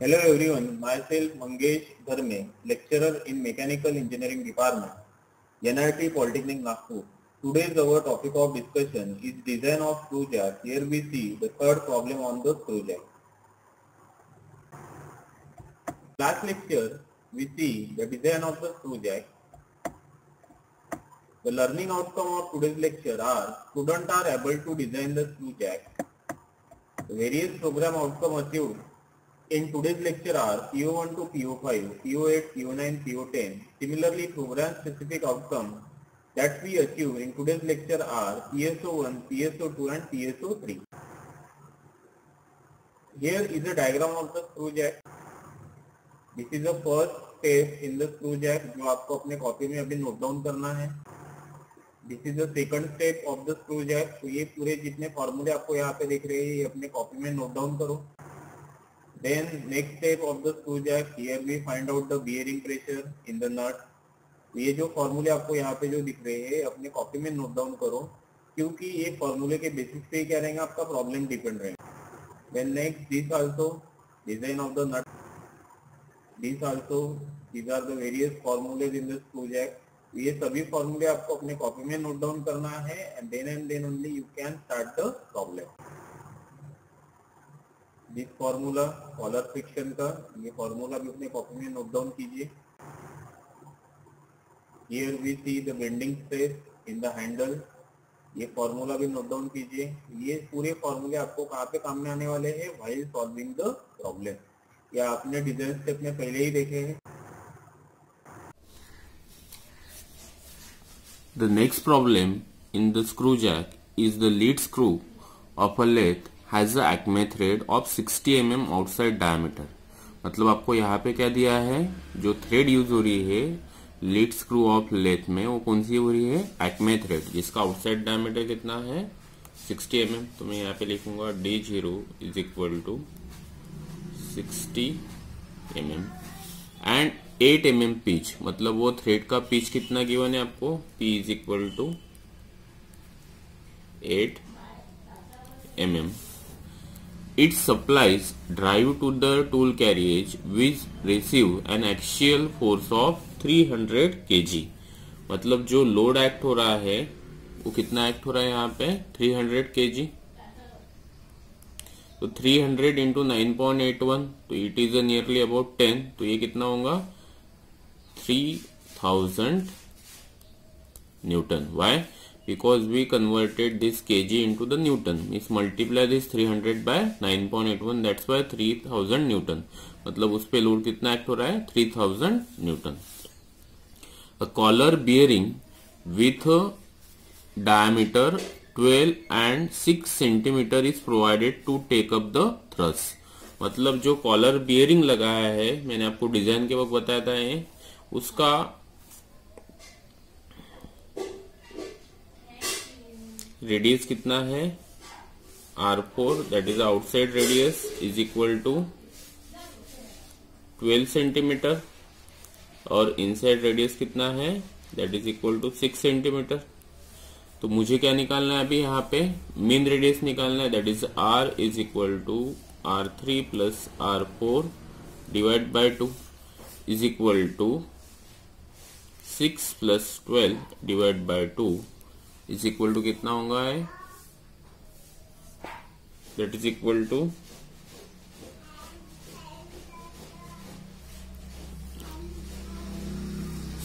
Hello everyone, myself Mangesh Dharme, lecturer in Mechanical Engineering Department, NRT Polytechnic Nagpur. Today's our topic of discussion is design of screw jack. Here we see the third problem on the screw jack. Last lecture, we see the design of the screw jack. The learning outcome of today's lecture are students are able to design the screw jack. The various program outcome achieved in today's lecture are PO1 to PO5, PO8, PO9, PO10. Similarly, program specific outcomes that we achieve in today's lecture are PSO1, PSO2 and PSO3. Here is a diagram of the screw jack. This is the first step in the screw jack जो आपको अपने copy में अभी note down करना है. This is the second step of the screw jack. तो ये पूरे जितने फॉर्मूले आपको यहाँ पे दिख रहे हैं ये अपने कॉपी में नोट डाउन करो. Then next step of the screw jack, here we find out the bearing pressure in the nut. ये जो फॉर्मूले आपको यहाँ पे जो दिख रहे हैं अपने कॉपी में नोट डाउन करो क्योंकि ये फॉर्मूले के बेसिस पे क्या रहेगा आपका प्रॉब्लम डिपेंड रहेगा. Then next this also design of the nut. This also these are the various formulas in the screw jack. ये सभी फॉर्मूले आपको अपने कॉपी में नोट डाउन करना है and then only you can start the problem. This formula collar friction का ये फॉर्मूला भी अपने कॉपी में नोट डाउन कीजिए. Here we see the bending stress in the handle. ये फॉर्मूला भी नोट डाउन कीजिए. ये पूरे फॉर्मूले आपको कहाँ पे काम में आने वाले हैं व्हाइल सॉल्विंग द प्रॉब्लम. या आपने डिजाइन स्टेप में पहले ही देखे हैं. The next problem in the screw jack is the lead screw of a lathe has a acme thread of 60 mm outside diameter. मतलब आपको यहाँ पे क्या दिया है जो थ्रेड यूज हो रही है लीड स्क्रू ऑफ लेथ में वो कौन सी हो रही है एक्मे थ्रेड जिसका आउटसाइड डायमीटर कितना है 60 mm. तो मैं यहाँ पे लिखूंगा D0 is equal to 60 mm and 8 mm pitch. मतलब वो थ्रेड का पिच कितना गिवन है आपको P is equal to 8 mm. It supplies drive to the tool carriage which receive an axial force of 300 kg. मतलब जो लोड एक्ट हो रहा है वो कितना एक्ट हो रहा है यहाँ पे 300 kg. तो 300 इंटू 9.81 तो इट इज नियरली अबाउट 10. तो ये कितना होगा 3000 newton. Why? Because we converted this kg into the Newton. Means multiply this 300 by 9.81. That's why 3000 Newton. मतलब उस पे लोड कितना एक्ट हो रहा है 3000 Newton. A collar bearing with a diameter 12 and 6 centimeter is provided to take up the thrust. मतलब जो collar bearing लगाया है मैंने आपको डिजाइन के वक्त बताया था ये उसका रेडियस कितना है R4 that is outside radius is equal to 12 centimetre और इनसाइड रेडियस कितना है that is equal to 6 centimetre. तो मुझे क्या निकालना है अभी यहाँ पे मीन रेडियस निकालना है that is R is equal to R3 plus R4 divide by 2 is equal to 6 plus 12 divide by 2 is equal to कितना होगा है that is equal to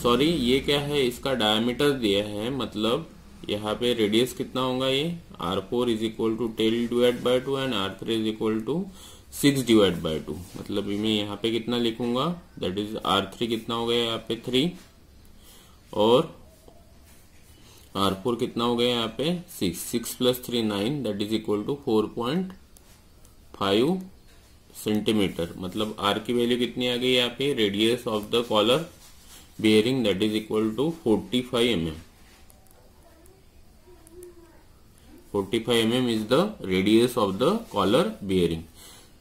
sorry ये क्या है इसका डायमीटर दिया है. मतलब यहाँ पे रेडियस कितना होगा ये R4 is equal to 10 divide by 2 and R3 is equal to 6 divide by 2. मतलब मैं यहाँ पे कितना लिखूंगा दैट इज R3 कितना हो गया यहाँ पे 3 और R4 कितना हो गया यहाँ पे 6 plus 3 9 that is equal to 4.5 centimetre. मतलब R की वैल्यू कितनी आ गई यहाँ पे radius of the collar bearing that is equal to 45 mm. 45 mm is the radius of the collar bearing.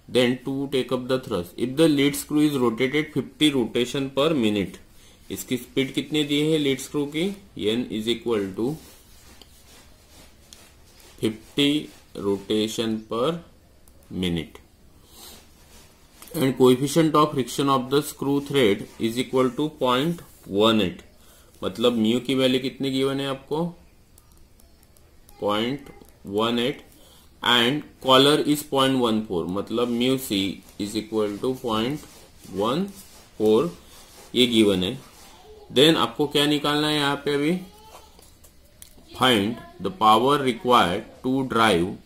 Then to take up the thrust, if the lead screw is rotated 50 rotation per minute, इसकी speed कितनी दी है lead screw की N is equal to 50 rotation per minute. And coefficient of friction of the screw thread is equal to 0.18, मतलब mu की value कितनी given है आपको 0.18 एंड कॉलर इज 0.14, मतलब mu c is equal to 0.14 ये given है। Then आपको क्या निकालना है यहाँ पे अभी, find the power required to drive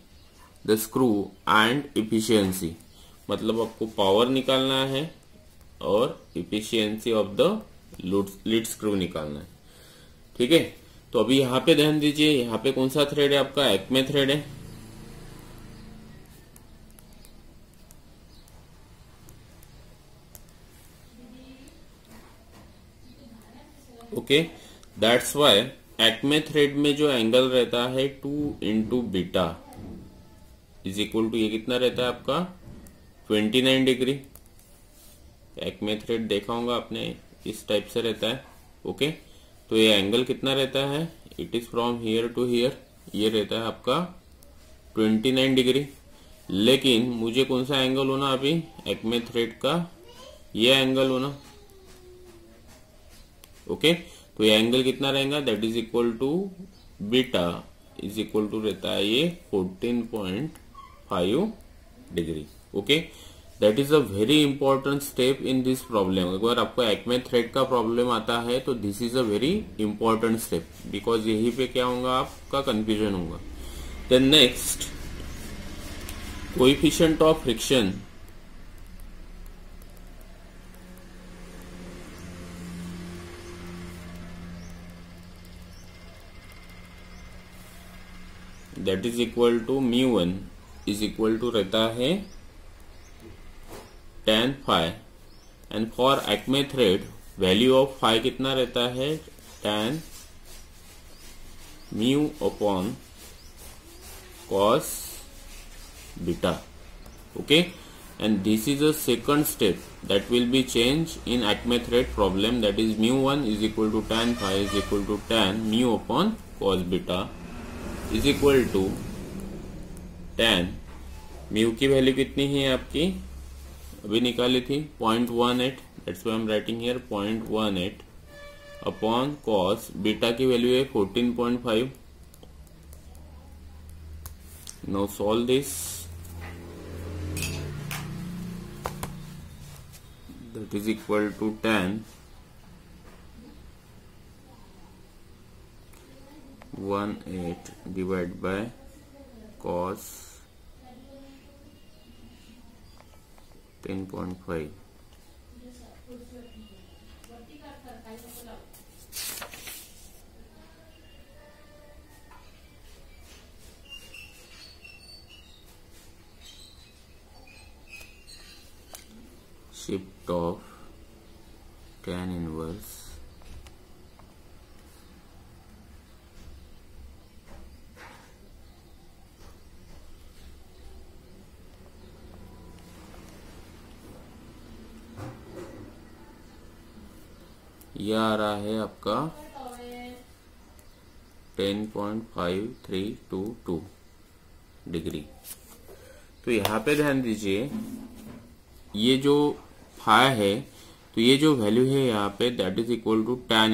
the screw and efficiency, मतलब आपको पावर निकालना है और efficiency of the lead screw निकालना है। ठीक है, तो अभी यहाँ पे ध्यान दीजिए, यहाँ पे कौन सा थ्रेड है आपका, एक्मे थ्रेड है। Okay, that's why acme thread में जो एंगल रहता है 2 into beta is equal to, ये कितना रहता है आपका 29 डिग्री। एक्मे थ्रेड देखा होगा आपने, इस टाइप से रहता है। ओके, तो ये एंगल कितना रहता है, it is from here to here, ये रहता है आपका 29 डिग्री। लेकिन मुझे कौन सा एंगल होना अभी, एक्मे थ्रेड का ये एंगल होना। ओके, तो ये एंगल कितना रहेगा, that is equal to beta is equal to रहता है ये 14.5 डिग्री। Okay, that is a very important step in this problem. अगर आपको एक्मे थ्रेड का प्रॉब्लम आता है तो this is a very important step, because यही पे क्या होगा, आपका कंफ्यूजन होगा। Then next, coefficient of friction that is equal to μ1 is equal to रहता है tan phi, and for Acme thread value of phi कितना रहता है, tan mu upon cos beta. Okay, and this is a second step that will be change in Acme thread problem, that is μ1 is equal to tan phi is equal to tan mu upon cos beta is equal to tan mu की value कितनी है आपकी, अभी निकाली थी 0.18, that's why I am writing here 0.18 upon cos beta की value है 14.5। Now solve this, that is equal to tan 18 divide by cos 10.5। Shift of tan inverse यह आ रहा है आपका 10.5322 डिग्री। तो यहाँ पे ध्यान दीजिए, ये जो फाई है, तो ये जो वैल्यू है यहाँ पे that is equal to tan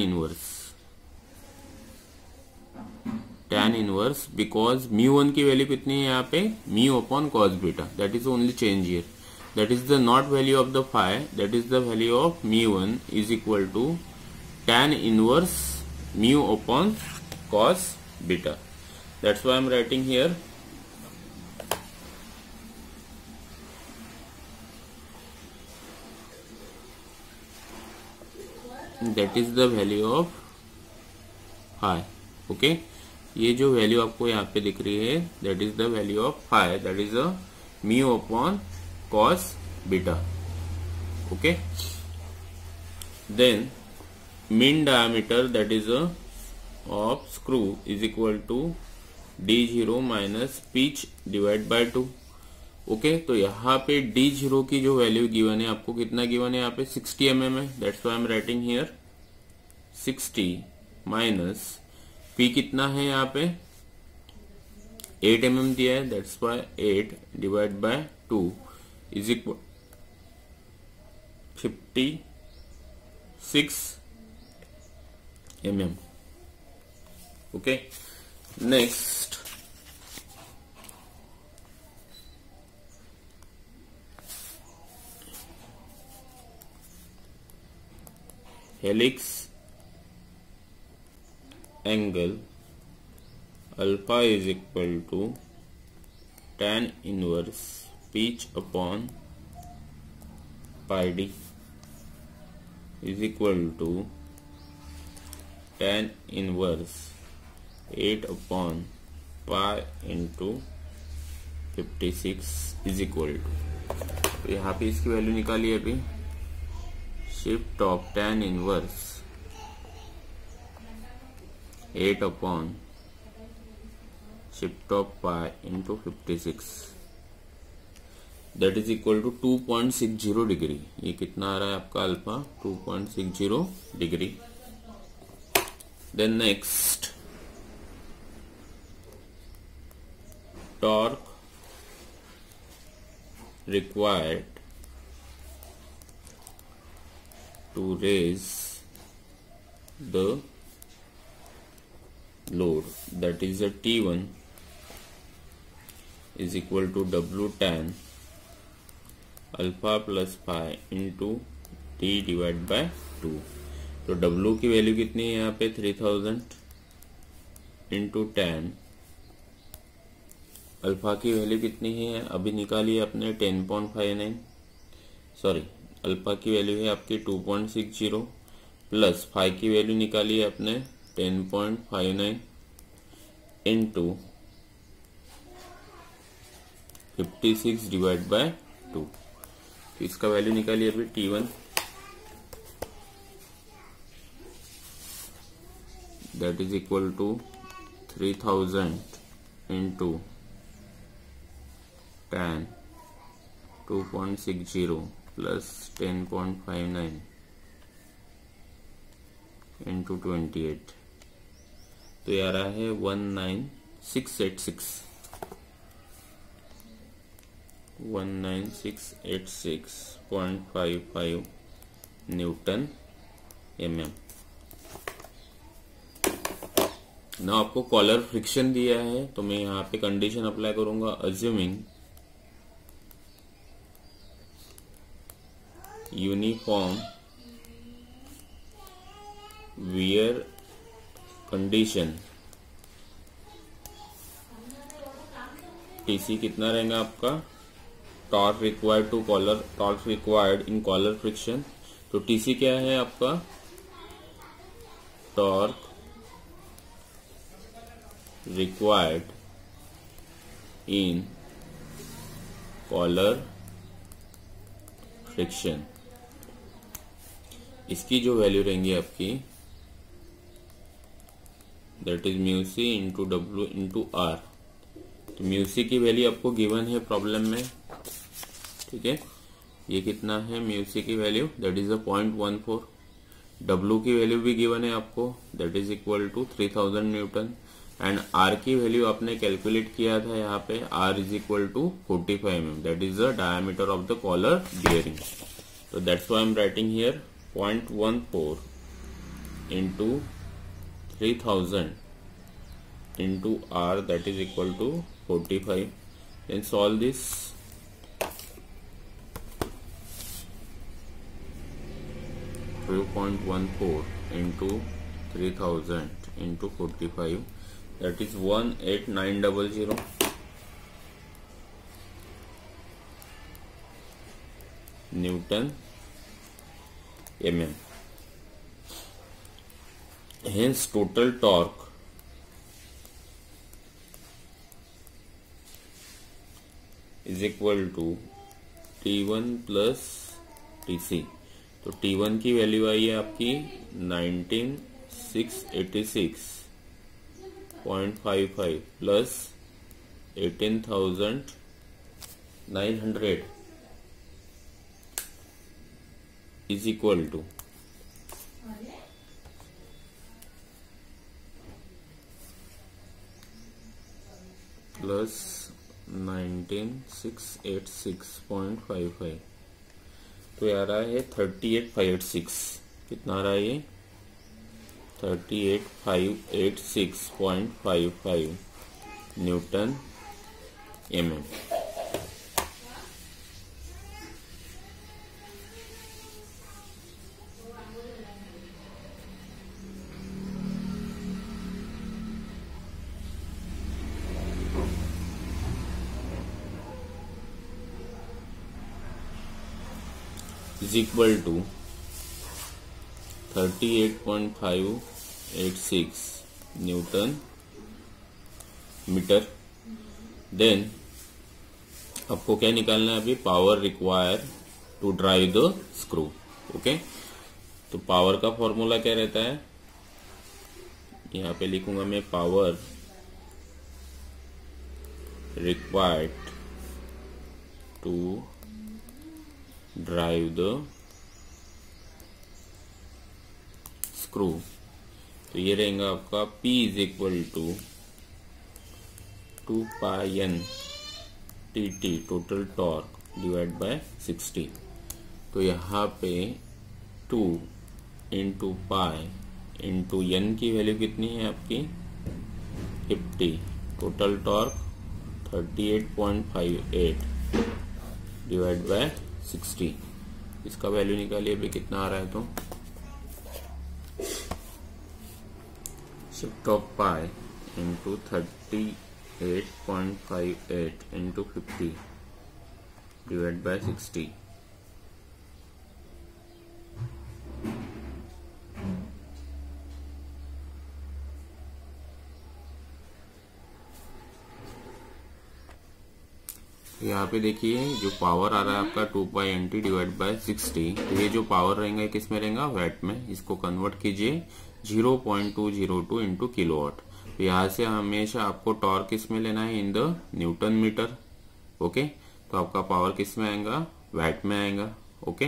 inverse, because μ1 की वैल्यू कितनी है यहाँ पे, mu upon cos beta, that is only change here, that is the not value of the phi, that is the value of μ1 is equal to tan inverse mu upon cos beta. That's why I'm writing here that is the value of phi। Okay, ये जो value आपको यहाँ पे दिख रही है that is the value of phi, that is a mu upon cos beta। Okay, then mean diameter that is a of screw is equal to d0 minus pitch divide by 2। Okay, तो यहाँ पे d0 की जो value given है, आपको कितना given है यहाँ पे 60 mm है, that's why I am writing here 60 minus p कितना है यहाँ पे 8 mm दिया है, that's why 8 divide by 2 is equal 56 mm. Okay, next helix angle alpha is equal to tan inverse pitch upon pi d is equal to tan inverse 8 upon pi into 56 is equal to, तो यहाँ पे इसकी value निकाली अभी, shift of tan inverse 8 upon shift of pi into 56 that is equal to 2.60 degree. ये कितना आ रहा है आपका alpha? 2.60 degree. Then next torque required to raise the load, that is a T1 is equal to W tan alpha plus pi into T divided by 2। तो W की value कितनी है यहाँ पे? 3000 इंटू tan, अल्फा की value कितनी है अभी निकाली है आपने? 10.59, सॉरी अल्फा की वैल्यू है आपकी 2.60 प्लस फाई की वैल्यू निकाली है आपने 10.59 इंटू 56 डिवाइड बाय 2। तो इसका वैल्यू निकाली अभी T1, that is equal to 3000 into tan 2.60 plus 10.59 into 28, तो ये आ रहा है 19686.55 न्यूटन mm। ना आपको कॉलर फ्रिक्शन दिया है, तो मैं यहाँ पे कंडीशन अप्लाई करूंगा, assuming uniform wear condition, TC कितना रहेगा आपका? Torque required to collar, torque required in collar friction. तो टीसी क्या है आपका? Torque required in collar friction. इसकी जो वैल्यू रहेंगी आपकी, that is mu c into W into R. तो म्यू सी की वैल्यू आपको गिवन है प्रॉब्लम में, ठीक है। ये कितना है म्यू सी की वैल्यू? That is 0.14। डब्ल्यू की वैल्यू भी गिवन है आपको, that is equal to 3000 newton. And R की वैल्यू आपने कैलकुलेट किया था यहाँ पे, R is equal to 45 mm, that is the diameter of the collar bearing. तो that's why I am writing here 0.14 into 3000 into R, that is equal to 45। Then solve this, तो 0.14 into 3000 into 45, that is 18900 Newton mm. Hence total torque is equal to T1 plus TC। तो T1 की value आई है आपकी 19686.55 plus 18900 is equal two plus 19686.55 तो ये आ रहा है 38,586। कितना आ रहा है ये? 38,586.55 newton mm। is equal to 38.586 newton metre. Then आपको क्या निकालना है अभी? Power require to drive the screw. Okay, तो पावर का फॉर्मूला क्या रहता है? यहाँ पे लिखूंगा मैं, power required to drive the screw. तो ये रहेगा आपका P is equal to 2πn tt total torque divide by 60। तो यहाँ पे 2 इंटू पाई इंटू n की वैल्यू कितनी है आपकी? 50। Total torque 38.58 divide by 60। इसका वैल्यू निकालिए अभी कितना आ रहा है। तो shift of pi into 38.58 into 50 divide by 60। यहाँ पे देखिए जो पावर आ रहा है आपका 2π डिवाइड बाय 60। तो ये जो पावर रहेगा किस में रहेगा? वैट में। इसको कन्वर्ट कीजिए 0.202 इंटू किलोवाट। तो यहाँ से हमेशा आपको टॉर्क किस में लेना है? In the newton metre. Okay, तो आपका पावर किस में आएगा? वैट में आएगा। ओके,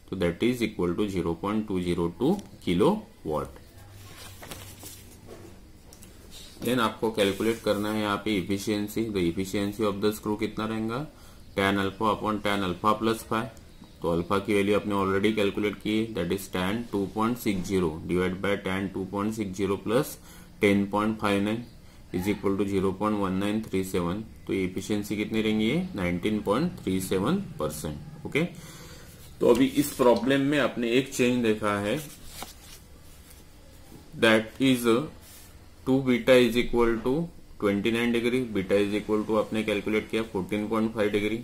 तो that is equal to 0.202 kilowatt. Then आपको कैलकुलेट करना है यहाँ पे efficiency. The efficiency of the screw कितना रहेगा? tan alpha upon tan alpha plus 5। तो अल्फा की वैल्यू आपने ऑलरेडी कैलकुलेट की, that is tan 2.60 divide by tan 2.60 plus 10.59 is equal to 0.1937। तो ये इफिशियंसी कितनी रहेंगी? 19.37%। ओके, तो अभी इस प्रॉब्लम में आपने एक चेंज देखा है, that is 2 beta is equal to 29 degree. Beta is equal to आपने कैलकुलेट किया 14.5 degree.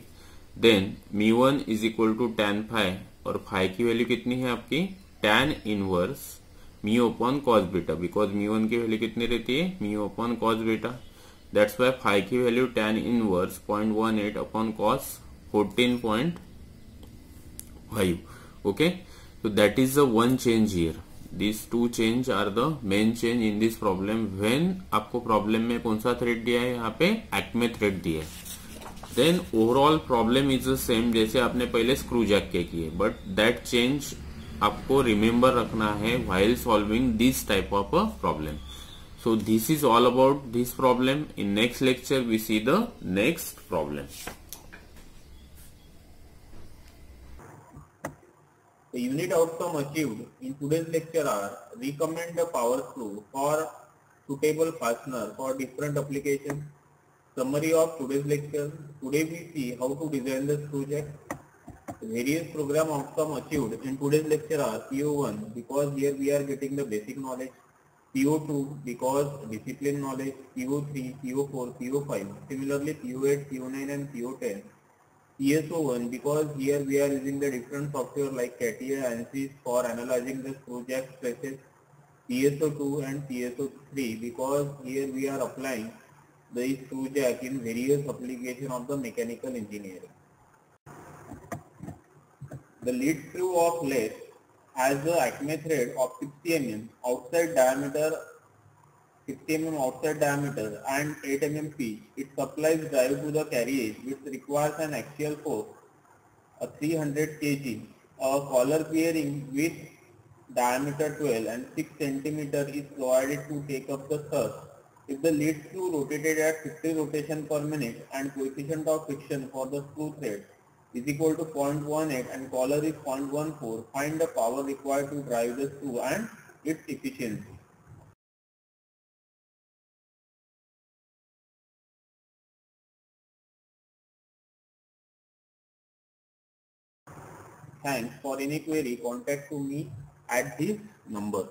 Then μ1 is equal to tan phi, और फाइ की वैल्यू कितनी है आपकी? tan inverse mu upon cos beta, because μ1 की वैल्यू कितनी रहती है? Mu upon cos beta. That's why phi की value tan inverse 0.18 upon cos 14.5। Okay, तो that is the one change here. These two change are the main change in this problem when आपको problem में कौन सा thread दिया है? यहाँ पे एक्मे थ्रेड दिया है। Then overall problem is the same जैसे आपने पहले स्क्रू जैक के किए, बट दैट चेंज आपको रिमेम्बर रखना है while solving this type of a problem. So this is all about this problem. In next lecture we see the next problem. The unit outcome achieved in today's lecture are: recommend a power screw for suitable fastener for different applications. Summary of today's lecture: today we see how to design the screw jack. The various program outcome achieved in today's lecture are: PO1 because here we are getting the basic knowledge, PO2 because discipline knowledge, PO3, PO4, PO5, similarly PO8, PO9 and PO10. PSO1 because here we are using the different software like CATIA and ANSYS for analyzing the screw jack stresses. PSO2 and PSO3 because here we are applying the screw jack in various applications of the mechanical engineering. The lead screw of lathe has the acme thread of 60 mm outside diameter, 60 mm outside diameter and 8 mm pitch. It supplies drive to the carriage which requires an axial force of 300 kg. A collar bearing with diameter 12 and 6 cm is provided to take up the thrust. If the lead screw rotated at 50 rotation per minute and coefficient of friction for the screw thread is equal to 0.18 and collar is 0.14. Find the power required to drive the screw and its efficiency. Thanks. For any query, contact to me at this number.